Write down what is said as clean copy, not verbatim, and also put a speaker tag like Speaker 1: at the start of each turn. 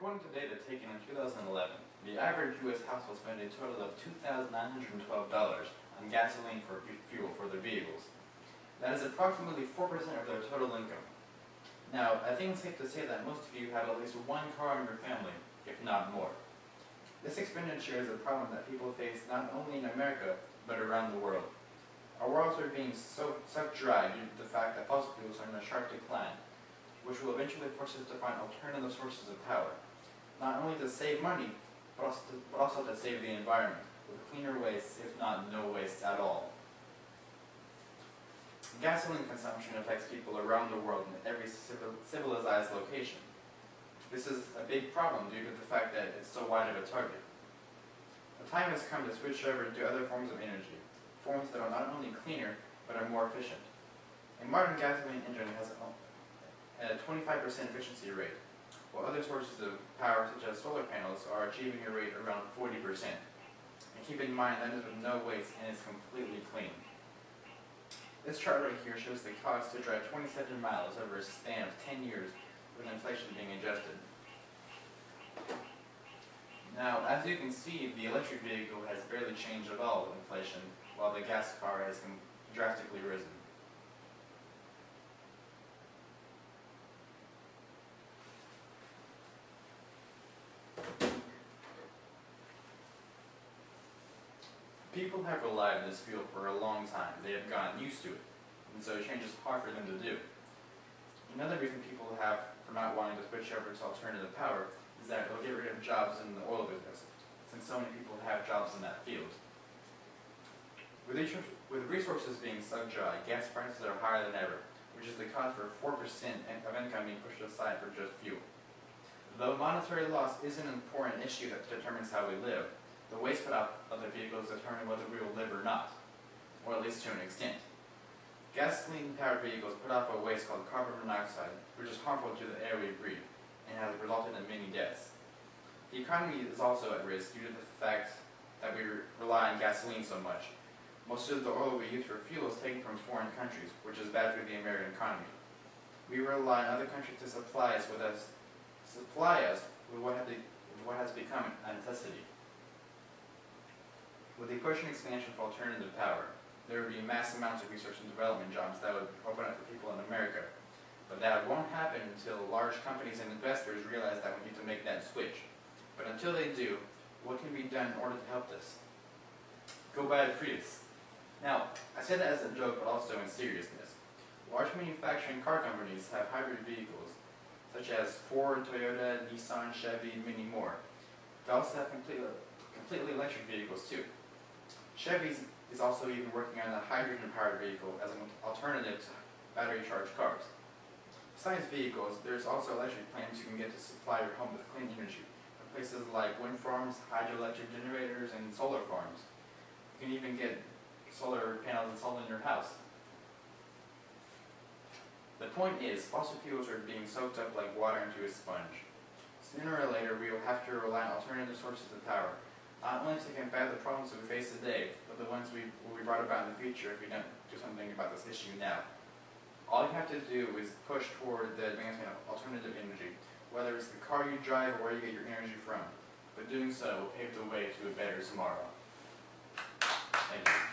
Speaker 1: According to data taken in 2011, the average U.S. household spent a total of $2,912 on gasoline for fuel for their vehicles. That is approximately 4% of their total income. Now, I think it's safe to say that most of you have at least one car in your family, if not more. This expenditure is a problem that people face not only in America, but around the world. Our worlds are being sucked dry due to the fact that fossil fuels are in a sharp decline, which will eventually force us to find alternative sources of power, not only to save money, but also to save the environment, with cleaner waste, if not no waste at all. Gasoline consumption affects people around the world in every civilized location. This is a big problem due to the fact that it's so wide of a target. The time has come to switch over to other forms of energy, forms that are not only cleaner, but are more efficient. A modern gasoline engine has a 25% efficiency rate, while other sources of power such as solar panels are achieving a rate around 40%. And keep in mind that is with no waste and is completely clean. This chart right here shows the cost to drive 27 miles over a span of 10 years with inflation being adjusted. Now, as you can see, the electric vehicle has barely changed at all with inflation, while the gas car has drastically risen. People have relied on this fuel for a long time. They have gotten used to it, and so change is hard for them to do. Another reason people have for not wanting to switch over to alternative power is that it will get rid of jobs in the oil business, since so many people have jobs in that field. With resources being sucked dry, gas prices are higher than ever, which is the cause for 4% of income being pushed aside for just fuel. Though monetary loss is an important issue that determines how we live, the waste put out of the vehicles determine whether we will live or not, or at least to an extent. Gasoline-powered vehicles put off a waste called carbon monoxide, which is harmful to the air we breathe, and has resulted in many deaths. The economy is also at risk due to the fact that we rely on gasoline so much. Most of the oil we use for fuel is taken from foreign countries, which is bad for the American economy. We rely on other countries to supply us with what has become a necessity. With the push and expansion of alternative power, there would be mass amounts of research and development jobs that would open up for people in America. But that won't happen until large companies and investors realize that we need to make that switch. But until they do, what can be done in order to help this? Go buy a Prius. Now, I say that as a joke, but also in seriousness. Large manufacturing car companies have hybrid vehicles, such as Ford, Toyota, Nissan, Chevy, and many more. They also have completely electric vehicles too. Chevy is also even working on a hydrogen-powered vehicle as an alternative to battery-charged cars. Besides vehicles, there's also electric plants you can get to supply your home with clean energy from places like wind farms, hydroelectric generators, and solar farms. You can even get solar panels installed in your house. The point is, fossil fuels are being soaked up like water into a sponge. Sooner or later, we will have to rely on alternative sources of power, not only to combat the problems we face today, but the ones will be brought about in the future if we don't do something about this issue now. All you have to do is push toward the advancement of alternative energy, whether it's the car you drive or where you get your energy from. But doing so will pave the way to a better tomorrow. Thank you.